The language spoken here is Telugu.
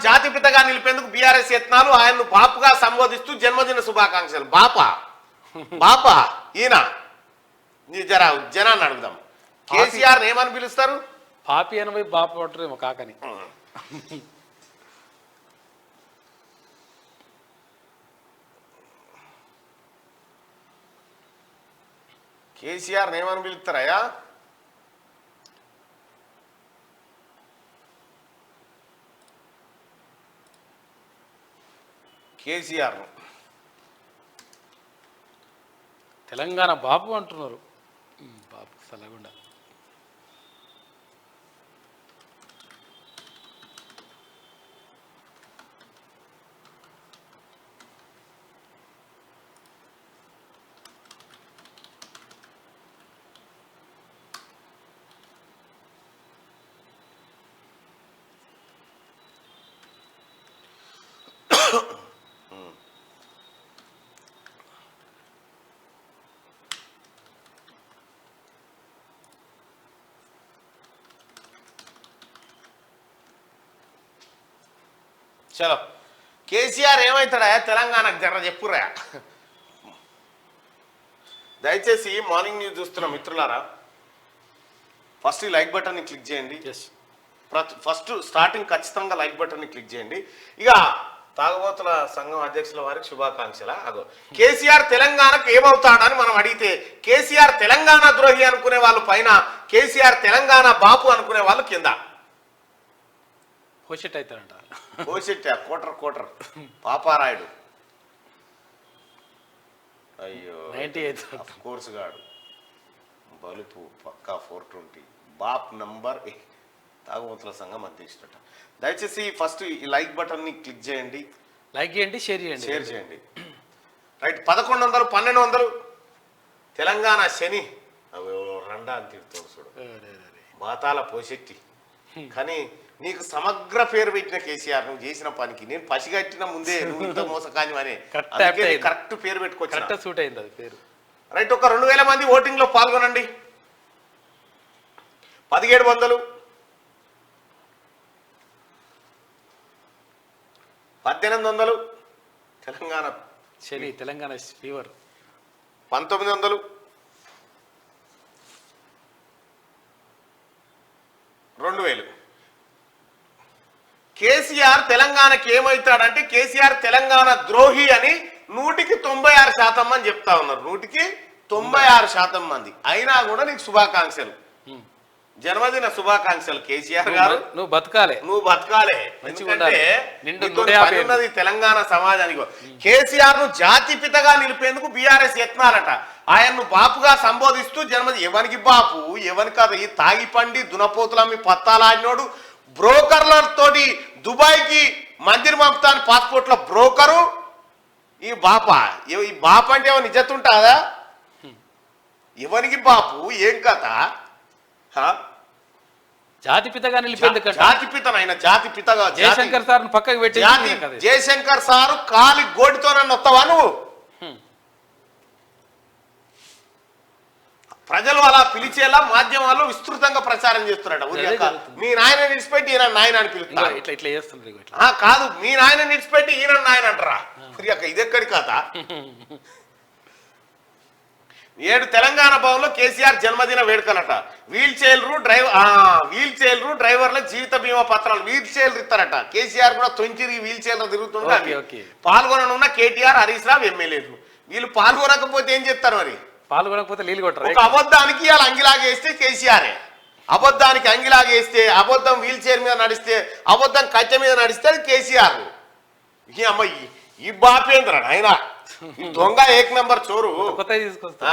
జాతిపితగా నిలిపేందుకు బీఆర్ఎస్ యత్నాలు, ఆయన్ను బాపుగా సంబోధిస్తూ జన్మదిన శుభాకాంక్షలు. బాపా ఈయన జరా జనాన్ని అడుగుదాం. కేసీఆర్ ఏమని పిలుస్తారు? పాపి అని పోయి బాపు అంటారేమో కాకని. కేసీఆర్ ఏమని పిలుస్తారయ్యా? కేసీఆర్ తెలంగాణ బాపు అంటున్నారు. బాపు సలగుండ. చలో కేసీఆర్ ఏమవుతాడా తెలంగాణకు జర చెప్పురా. దయచేసి మార్నింగ్ న్యూస్ చూస్తున్న మిత్రులారా, ఫస్ట్ ఈ లైక్ బటన్ని క్లిక్ చేయండి. ఫస్ట్ స్టార్టింగ్ ఖచ్చితంగా లైక్ బటన్ని క్లిక్ చేయండి. ఇక తాగుబోతుల సంఘం అధ్యక్షుల వారికి శుభాకాంక్షల. అగో కేసీఆర్ తెలంగాణకు ఏమవుతాడని మనం అడిగితే కేసీఆర్ తెలంగాణ ద్రోహి అనుకునే వాళ్ళు పైన, కేసీఆర్ తెలంగాణ బాపు అనుకునే వాళ్ళు కింద. పోషెట్ అవుతారంట. పోషెట్ కోటర్ పాపారాయుడు. అయ్యో 98 కోర్స్ గాడు బలుపు పక్కా 420 బాప్ నంబర్. తాగుబోతుల సంఘం అధ్యక్షుడట. దయచేసి ఫస్ట్ ఈ లైక్ బటన్ ని క్లిక్ చేయండి, లైక్ చేయండి, షేర్ చేయండి. రైట్. 1100 1200 తెలంగాణ శని రండా అని తిడుతాడు చూడు, బాతాల పోషెట్టి. కానీ నీకు సమగ్ర పేరు పెట్టిన కేసీఆర్, నువ్వు చేసిన పనికి నేను పసిగట్టిన ముందే నువ్వు ఇంత మోసకాని అని కరెక్ట్ పేరు పెట్టుకోవచ్చు. సూట్ అయింది అది పేరు. రైట్. ఒక 2000 మంది ఓటింగ్ లో పాల్గొనండి. 1700 1800 తెలంగాణ శని, తెలంగాణ ఫీవర్. 1900 2000. కేసీఆర్ తెలంగాణకి ఏమవుతాడంటే కేసీఆర్ తెలంగాణ ద్రోహి అని 196% మంది చెప్తా ఉన్నారు. 196% మంది. అయినా కూడా నీకు శుభాకాంక్షలు, జన్మదిన శుభాకాంక్షలు కేసీఆర్ గారు. నువ్వు బతకాలే. ఎందుకంటే తెలంగాణ సమాజానికి. కేసీఆర్ ను జాతిపితగా నిలిపేందుకు బీఆర్ఎస్ యత్నాలట. ఆయన్ను బాపుగా సంబోధిస్తూ జన్మదిన. ఎవరికి బాపు ఎవరి కాదు, ఈ తాగి పండి దునపోతులమ్మి పత్తాలాడినోడు, బ్రోకర్లతోటి దుబాయ్కి మందిర్ పంపుతాను పాస్పోర్ట్ల బ్రోకరు ఈ బాపా. ఈ బాప అంటే ఏమో నిజతుంటాదా? ఎవరికి బాపు ఏం కథ? జాతిపితగా నిలిపేందుకు జాతిపితనైనా జాతిపితగా జయశంకర్ సార్ పక్కకు పెట్టి జయశంకర్ సారు కాలి గోడితోనన్ను వస్తావా నువ్వు? ప్రజలు అలా పిలిచేలా మాధ్యమాల్లో విస్తృతంగా ప్రచారం చేస్తున్నాడు. మీ నాయన నిడిచిపెట్టి ఈయన నాయన అని పిలుస్తారు. ఇట్లా చేస్తుంది కాదు, మీ నాయన నిడిచిపెట్టి ఈయన నాయన అంటారా? ఇదెక్కడి కథ? 7 తెలంగాణ భవన్లో కేసీఆర్ జన్మదిన వేడుకలట. వీల్ చైర్లు డ్రైవర్ల జీవిత బీమా పత్రాలు వీల్ చైర్లు ఇస్తారట. కేసీఆర్ కూడా తొంచిరి వీల్ చైర్లు తిరుగుతుంటే పాల్గొననున్న కేటీఆర్, హరీష్ రావు ఎమ్మెల్యేలు. వీళ్ళు పాల్గొనకపోతే ఏం చెప్తారు? మరి పాల్గొనకపోతే నీళ్ళు కొట్టరు. ఒక అబద్ధానికి ఇలా అంగిలాగేస్తే కేసీఆరే, అబద్ధానికి అంగిలాగేస్తే, అబద్ధం వీల్ చైర్ మీద నడిస్తే, అబద్ధం కట్టె మీద నడిస్తే అది కేసీఆర్. అమ్మాయి ఈ బాపేంద్ర ఆయన దొంగ 1 నంబర్ చోరు. కొత్త తీసుకొస్తా.